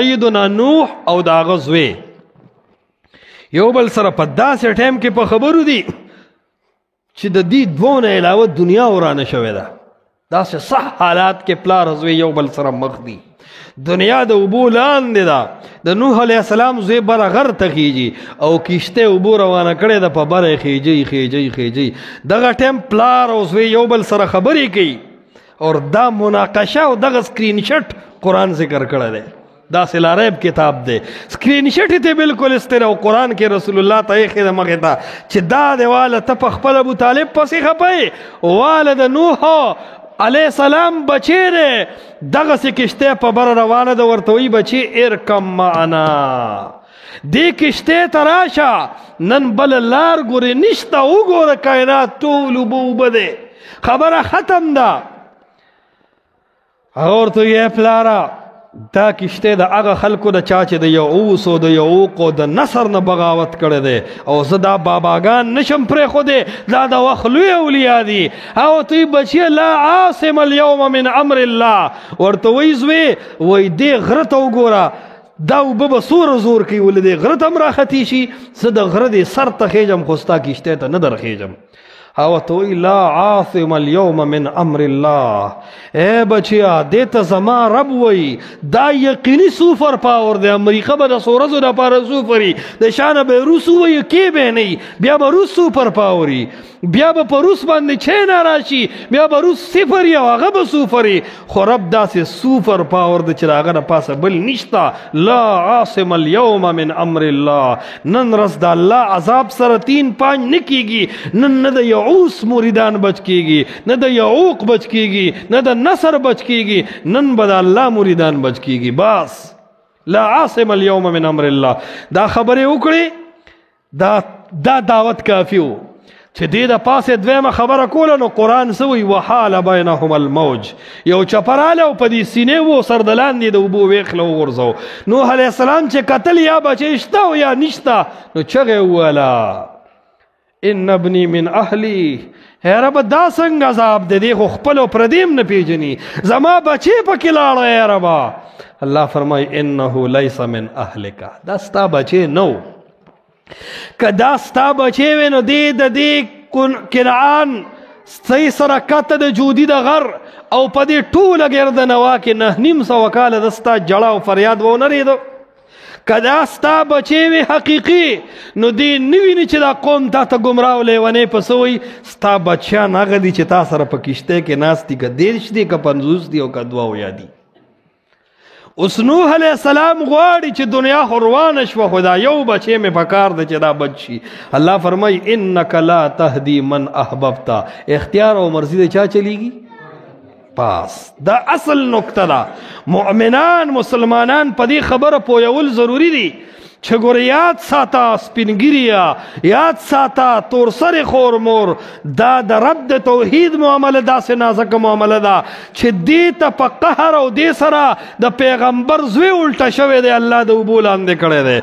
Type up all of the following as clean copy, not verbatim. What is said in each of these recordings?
سیدنا نوح او دا غزوی یو بل سره په داسې ټایم کې په خبرو دي چې د دې دوو نه علاوه دنیا ورانه شوې ده. داسې صح حالات کې پلار زوی یو بل سره مخ دي. دنیا د اوبو لاندې ده. د نوح علیه السلام زوی بره غر ته خیږي او کشته اوبو روانه کړې ده په بره خیږي خیږي خیږي. دغه ټایم پلار او زوی یو بل سره خبرې کوي اور دا مناقشه او دغه سکرین شټ قرآن ذکر کړی دی. دا سلاریب کتاب دی. سکرین شټ ته بالکل استره او قرآن کې رسول الله ته یې خېده مخې ته چې دا دی واله ته په خپل ابو طالب پسې خپئ واله د نوح علیه السلام بچی دی دغسې کشتۍ په بره روانه ده ورته وایي بچی ارکم معنا دې کشتۍ ته راشه نن بله لار ګورې نشته وګوره کائنات ټول اوبه اوبه دی خبره ختم ده. هغه ورته وایي پلاره دا کشته د هغه خلکو د چا چې د یعوس او د یعوق او د نصر نه بغاوت کړی دی او زه دا باباګان نشم پرېښودی دا د وخت لوی اولیا دي. او ته بچیه لا عاصم اليوم من امر الله ورته وایي زوی وایي دې غره ته وګوره دا اوبه به څومره زور کوي ولې دې غره ته هم راختې شي زه د غره دې سر ته خیږم خو ستا کشتۍ ته نه درخیږم. او ته وایي لا عاصم اليوم من امر الله ای بچیا دې ته زما رب وایي دا یقیني سوپر پاور دی. امریکا به د څو ورځو دپاره سوپري د شانه به روس ووایي کې به نه بیا به روس سوپر پاوري بیا به په روس باندې چینا راشي بیا به روس صفر او هغه به سوپري خو رب داسې سوپر پاور دی چې د هغه نه پاسه بل نشته. لا عاصم اليوم من امر الله نن ورځ د الله عذاب سره 3-5 نه کېږي. نن نه د یعوس مریدان بچ کېږي نه د یعوق بچ کېږي نه د نصر بچ کېږي نن به د الله مریدان بچ کېږي. بس لا عاصم اليوم من امر الله. دا خبرې وکړې دا دعوت کافي و چې دې د پاسې دویمه خبره کوله نو قرآن څه وایي وحال بینهم الموج یو چپراله او په دې سینې و سر د لاندې د اوبو ویښله وغورځو. نوح علیه السلام چې کتل یا بچی شته او یا نشته نو چغې وویله ان ابني من اهلي هی رب دا څنګه عذاب دی دی خو خپل او پردیم نه پیژني زما بچی پکې لاړه یا ربا. الله فرمایي انه لیس من اهلک دا ستا بچی نو که دا ستا بچی وی نو دی د دې کنعان صحیح سره کته د جودي د غر او په دې ټوله ګرده نوا کې 9.5 کاله د ستا جړه او فریاد به ونه رېده. که دا ستا بچی وی حقیقي نو دی نه ویني چې دا قوم تا ته ګمراه او لیونی په څه وایي ستا بچیان هغه دي چې تا سره په کشتۍ کې ناست دي که 30 دي که 50 دي او که 2 اویا دي. اوس نوح علیه السلام غواړي چې دنیا خو روانه شوه خو دا یو بچی مې په کار ده چې دا بچ شي. الله فرمایي انک لا تهدي من احببته اختیار او مرضي د چا چلیږي پاس. دا اصل نکته ده. مؤمنان مسلمانان په دې خبره پویول ضروری دي چې ګوره یاد ساته سپینګیریا یاد ساته تور سر خور مور دا د رب د توحید معامله داسې نازکه معامله ده چې دې ته په قهر او دې سره د پیغمبر زوی الټه شوی دی الله د اوبو لاندې کړی دی.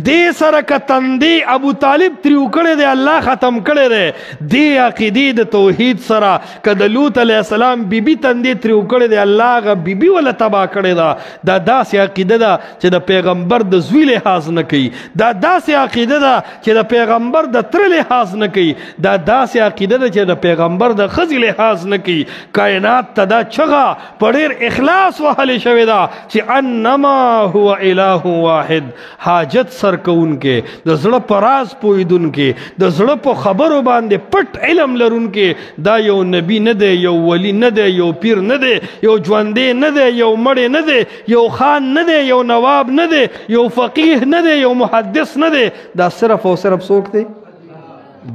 دې سره که تندې ابو طالب تریو کړی دی الله ختم کړی دی. دې عقیدې د توحید سره که د لوط علیه السلام بیبي تندې تریو کړی دی الله هغه بیبي وله تباه کړې ده. دا داسې عقیده ده چې د پیغمبر د زوی لحاظ نه دا داسې عقیده ده چې د پیغمبر د تره لحاظ نه کوي. دا داسې عقیده ده چې د پیغمبر د ښځې لحاظ نه کوي. کائنات ته دا چغه په ډېر اخلاص وهلې شوې ده چې انما هو اله واحد حاجت سر کوونکې د زړه په راز پوهېدونکې د زړه په خبرو باندې پټ علم لرونکې دا یو نبی نه دی یو ولی نه دی یو پیر نه دی یو ژوندی نه دی یو مړی نه دی یو خان نه دی یو نواب نه دی یو فقیه نه دی یو محدث نه دی دا صرف او صرف څوک دی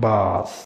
بس.